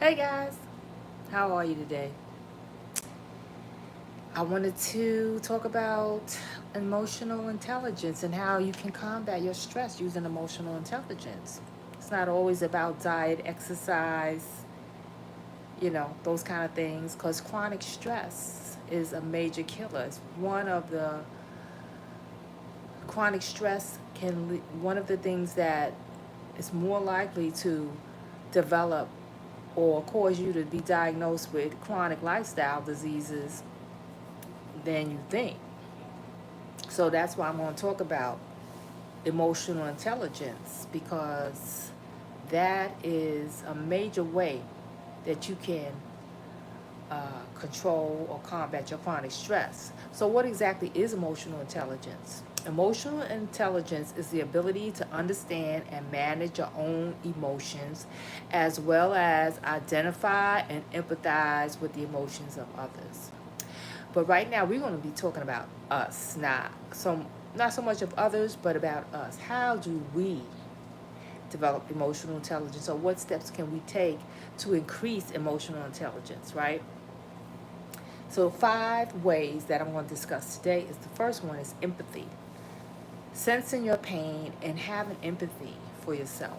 Hey guys, how are you today? I wanted to talk about emotional intelligence and how you can combat your stress using emotional intelligence. It's not always about diet, exercise, those kind of things, because chronic stress is a major killer. It's chronic stress one of the things that is more likely to develop or cause you to be diagnosed with chronic lifestyle diseases than you think. So that's why I'm going to talk about emotional intelligence, because that is a major way that you can control or combat your chronic stress. So, what exactly is emotional intelligence? Emotional intelligence is the ability to understand and manage your own emotions, as well as identify and empathize with the emotions of others. But right now, we're going to be talking about us, not so much of others, but about us. How do we develop emotional intelligence, or what steps can we take to increase emotional intelligence, right? So, 5 ways that I'm going to discuss today is the first one is empathy. Sensing your pain and having empathy for yourself.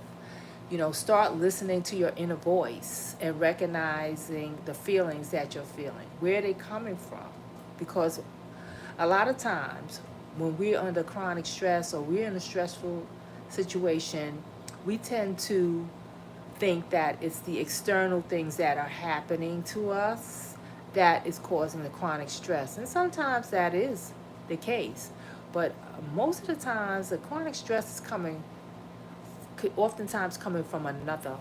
Start listening to your inner voice and recognizing the feelings that you're feeling. Where are they coming from? Because a lot of times when we're under chronic stress or we're in a stressful situation, we tend to think that it's the external things that are happening to us that is causing the chronic stress. And sometimes that is the case. But most of the times, the chronic stress is oftentimes coming from another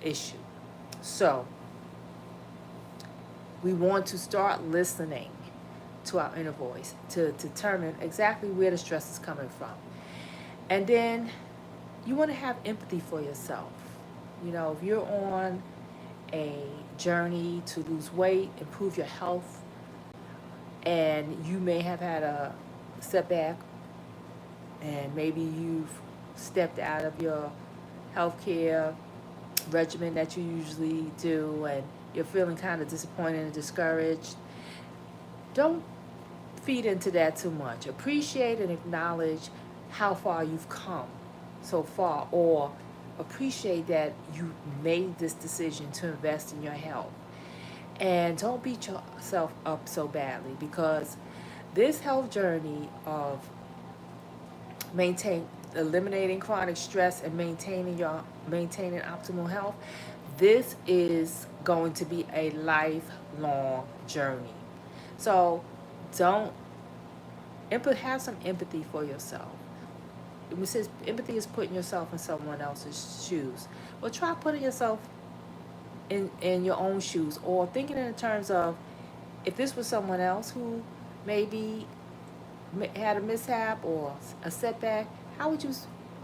issue. So we want to start listening to our inner voice to determine exactly where the stress is coming from. And then you want to have empathy for yourself. If you're on a journey to lose weight, improve your health, and you may have had a setback, and maybe you've stepped out of your healthcare regimen that you usually do, and you're feeling kind of disappointed and discouraged, don't feed into that too much. Appreciate and acknowledge how far you've come so far, or appreciate that you made this decision to invest in your health. And don't beat yourself up so badly, because this health journey of maintain eliminating chronic stress and maintaining optimal health, this is going to be a lifelong journey. So don't have some empathy for yourself. It says empathy is putting yourself in someone else's shoes. Well, try putting yourself in your own shoes, or thinking in terms of, if this was someone else who maybe had a mishap or a setback, how would you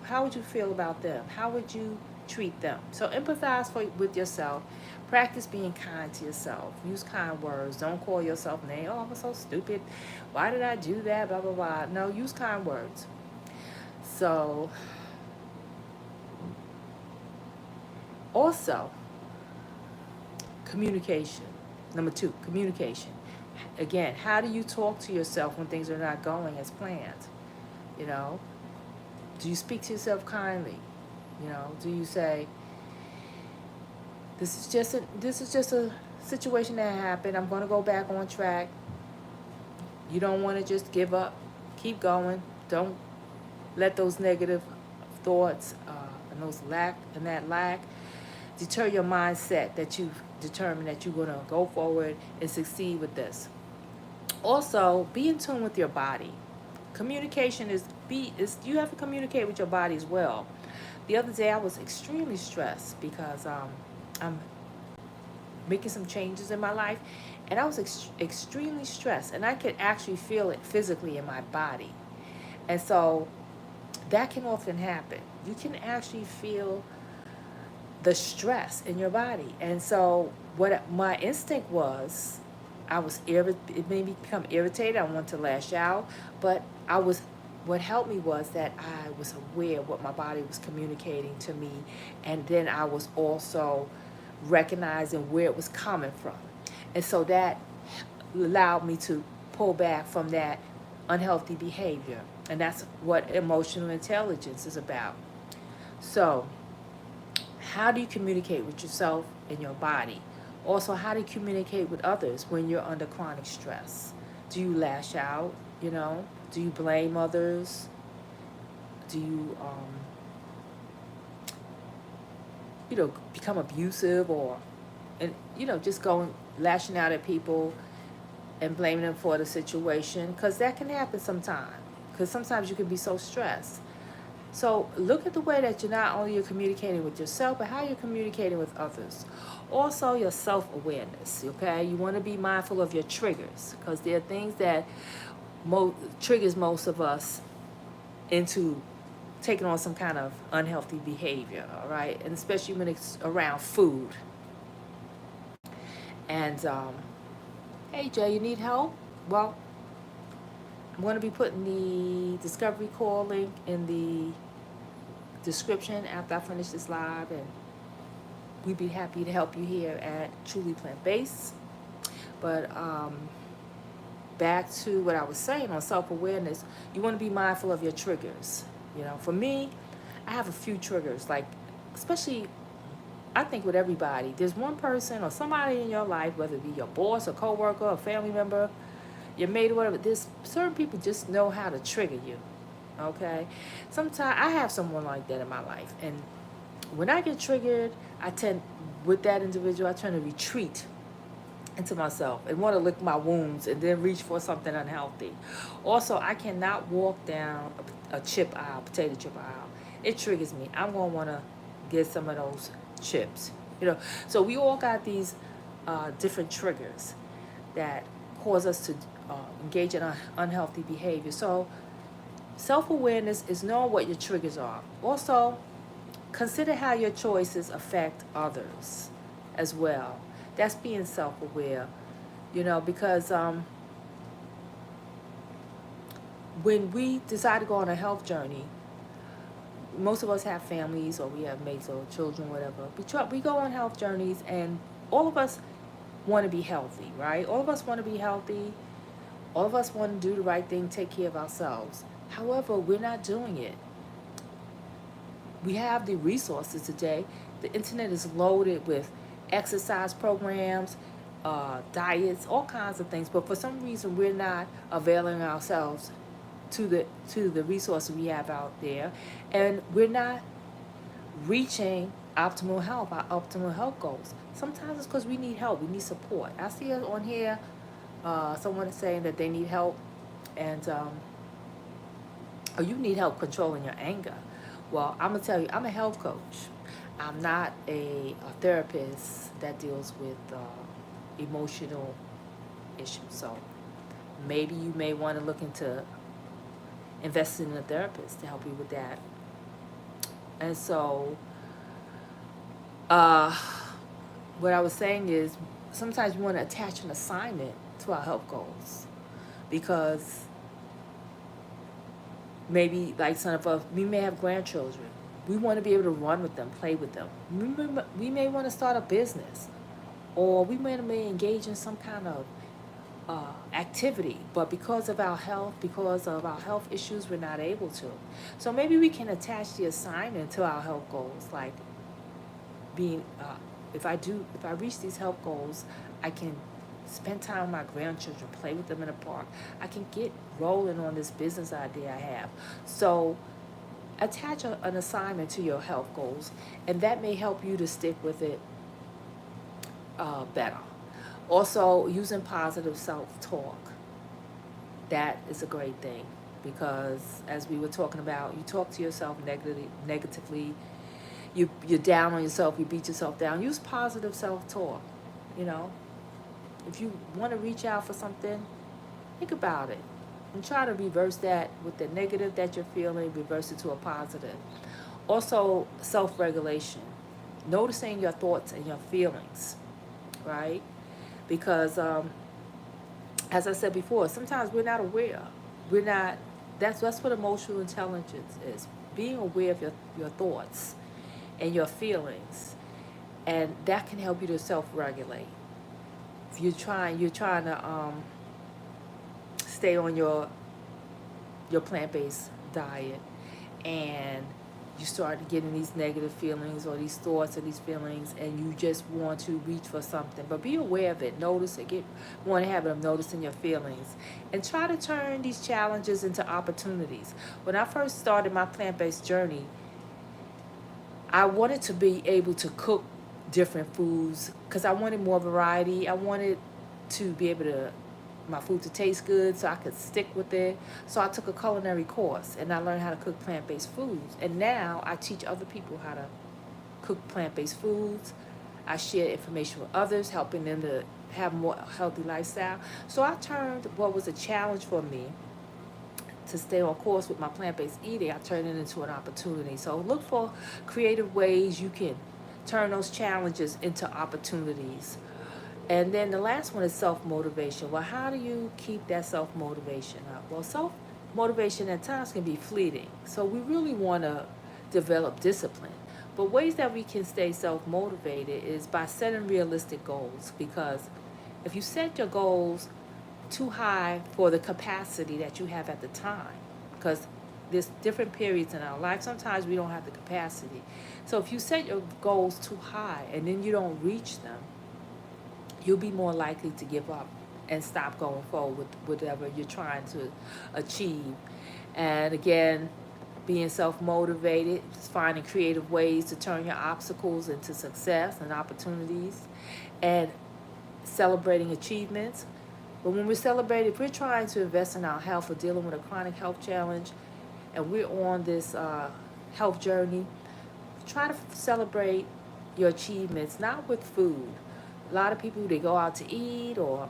how would you feel about them? How would you treat them? So empathize with yourself. Practice being kind to yourself. Use kind words. Don't call yourself names. Oh, I'm so stupid. Why did I do that? Blah blah blah. No, use kind words. So also, communication. Number 2, communication. Again, how do you talk to yourself when things are not going as planned? You know, do you speak to yourself kindly? Do you say, this is just a situation that happened. I'm going to go back on track. You don't want to just give up. Keep going. Don't let those negative thoughts and that lack deter your mindset, that you've determined that you're going to go forward and succeed with this. Also, be in tune with your body. Communication is you have to communicate with your body as well. The other day I was extremely stressed because I'm making some changes in my life, and I was extremely stressed, and I could actually feel it physically in my body. And so that can often happen. You can actually feel the stress in your body. And so what my instinct was, it made me become irritated. I wanted to lash out, but what helped me was that I was aware of what my body was communicating to me, and then I was also recognizing where it was coming from. And so that allowed me to pull back from that unhealthy behavior. And that's what emotional intelligence is about. So, how do you communicate with yourself and your body? Also, how do you communicate with others when you're under chronic stress? Do you lash out? Do you blame others? Do you, become abusive, or, and just going lashing out at people and blaming them for the situation? Because that can happen sometimes. Because sometimes you can be so stressed. So look at the way that you're communicating with yourself, but how you're communicating with others. Also, your self-awareness, okay? You want to be mindful of your triggers, because there are things that triggers most of us into taking on some kind of unhealthy behavior, all right? And especially when it's around food. And, hey, Jay, you need help? Well, I'm going to be putting the discovery call link in the description after I finish this live, and we'd be happy to help you here at Truly Plant Based. But back to what I was saying on self-awareness, you want to be mindful of your triggers. For me, I have a few triggers, like, especially, I think with everybody, there's one person or somebody in your life, whether it be your boss, a coworker, a family member, your mate, or whatever. There's certain people just know how to trigger you. Okay, sometimes I have someone like that in my life, and when I get triggered, with that individual, I tend to retreat into myself and want to lick my wounds and then reach for something unhealthy. Also, I cannot walk down a potato chip aisle. It triggers me. I'm going to want to get some of those chips. So we all got these different triggers that cause us to engage in unhealthy behavior. So self-awareness is knowing what your triggers are. Also, consider how your choices affect others as well. That's being self-aware, because when we decide to go on a health journey, most of us have families, or we have mates or children, whatever. We go on health journeys, and all of us want to be healthy, right? All of us want to be healthy. All of us want to do the right thing, take care of ourselves. However, we're not doing it. We have the resources today. The internet is loaded with exercise programs, diets, all kinds of things. But for some reason, we're not availing ourselves to the resources we have out there, and we're not reaching our optimal health goals. Sometimes it's because we need help. We need support. I see on here someone is saying that they need help, and or you need help controlling your anger. Well, I'm going to tell you, I'm a health coach. I'm not a therapist that deals with emotional issues. So maybe you may want to look into investing in a therapist to help you with that. And so what I was saying is, sometimes we want to attach an assignment to our health goals, because maybe, like some of us, we may have grandchildren. We want to be able to run with them, play with them. We may want to start a business, or we may engage in some kind of activity, but because of our health issues, we're not able to. So maybe we can attach the assignment to our health goals, like being, if I reach these health goals, I can spend time with my grandchildren, play with them in the park. I can get rolling on this business idea I have. So attach an assignment to your health goals, and that may help you to stick with it better. Also, using positive self-talk. That is a great thing, because as we were talking about, you talk to yourself negatively, you're down on yourself, you beat yourself down. Use positive self-talk. If you want to reach out for something, think about it and try to reverse that with the negative that you're feeling, reverse it to a positive. Also, self-regulation, noticing your thoughts and your feelings, right? Because as I said before, sometimes we're not aware. That's what emotional intelligence is. Being aware of your thoughts and your feelings. and that can help you to self-regulate. If you're trying to stay on your plant-based diet, and you start getting these negative feelings or these thoughts or these feelings, and you just want to reach for something, but be aware of it, notice it, want to have it of noticing your feelings, and try to turn these challenges into opportunities. When I first started my plant-based journey, I wanted to be able to cook different foods because I wanted more variety. I wanted to be able to my food to taste good so I could stick with it. So I took a culinary course and I learned how to cook plant-based foods. And now I teach other people how to cook plant-based foods. I share information with others, helping them to have a more healthy lifestyle. So I turned what was a challenge for me to stay on course with my plant-based eating, I turned it into an opportunity. So look for creative ways you can turn those challenges into opportunities. And then the last one is self-motivation. Well, how do you keep that self-motivation up? Well, self-motivation at times can be fleeting. So we really want to develop discipline. But ways that we can stay self-motivated is by setting realistic goals. Because if you set your goals too high for the capacity that you have at the time, because there's different periods in our life, sometimes we don't have the capacity. So if you set your goals too high and then you don't reach them, you'll be more likely to give up and stop going forward with whatever you're trying to achieve. And again, being self-motivated, finding creative ways to turn your obstacles into success and opportunities, and celebrating achievements. But when we're celebrating, if we're trying to invest in our health or dealing with a chronic health challenge, and we're on this health journey, try to celebrate your achievements, not with food. A lot of people, they go out to eat, or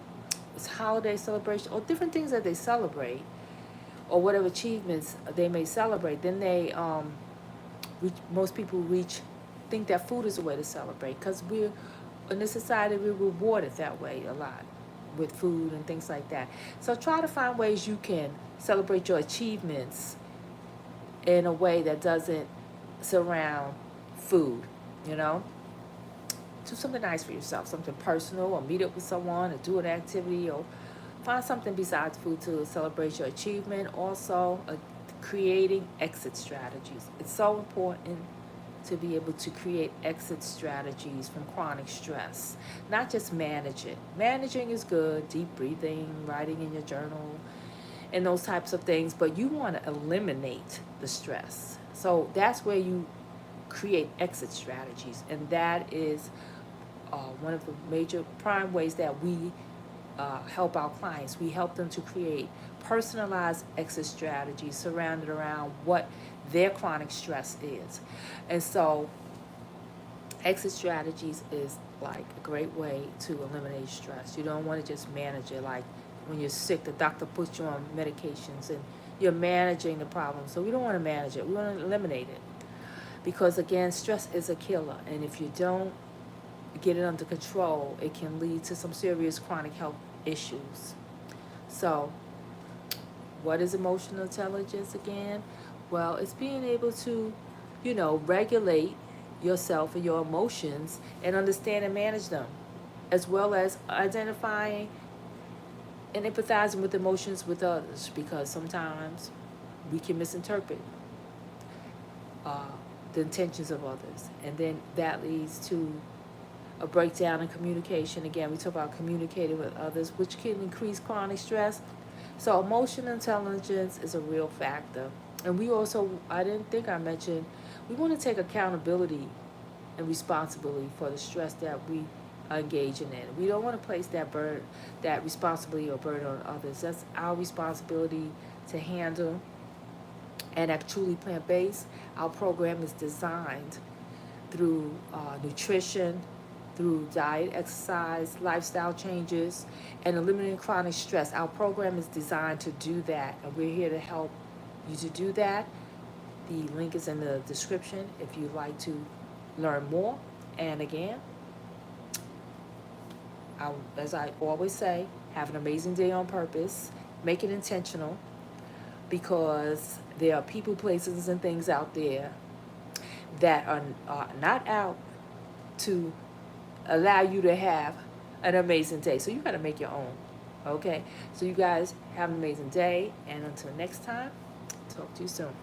it's holiday celebration, or different things that they celebrate, or whatever achievements they may celebrate. Then most people think that food is a way to celebrate, because we're in this society, we're rewarded that way a lot with food and things like that. So try to find ways you can celebrate your achievements in a way that doesn't surround food, you know? Do something nice for yourself, something personal, or meet up with someone, or do an activity, or find something besides food to celebrate your achievement. Also, creating exit strategies. It's so important to be able to create exit strategies from chronic stress, not just manage it. Managing is good, deep breathing, writing in your journal, and those types of things, but you want to eliminate the stress. So that's where you create exit strategies, and that is one of the major prime ways that we help our clients. We help them to create personalized exit strategies surrounded around what their chronic stress is. And so exit strategies is like a great way to eliminate stress. You don't want to just manage it. Like when you're sick, the doctor puts you on medications and you're managing the problem. So we don't want to manage it. We want to eliminate it. Because again, stress is a killer. And if you don't get it under control, it can lead to some serious chronic health issues. So what is emotional intelligence again? Well, it's being able to, regulate yourself and your emotions and understand and manage them, as well as identifying and empathizing with emotions with others, because sometimes we can misinterpret the intentions of others, and then that leads to a breakdown in communication. Again, we talk about communicating with others, which can increase chronic stress. So emotional intelligence is a real factor. And we also, I didn't think I mentioned, we want to take accountability and responsibility for the stress that we are engaging in. We don't want to place that responsibility or burden on others. That's our responsibility to handle. And at Truly Plant-Based, our program is designed through nutrition, through diet, exercise, lifestyle changes, and eliminating chronic stress. Our program is designed to do that, and we're here to help you to do that. The link is in the description if you'd like to learn more. And again, as I always say, have an amazing day on purpose. Make it intentional, because there are people, places, and things out there that are not out to allow you to have an amazing day. So you got to make your own. Okay? So you guys have an amazing day. And until next time, talk to you soon.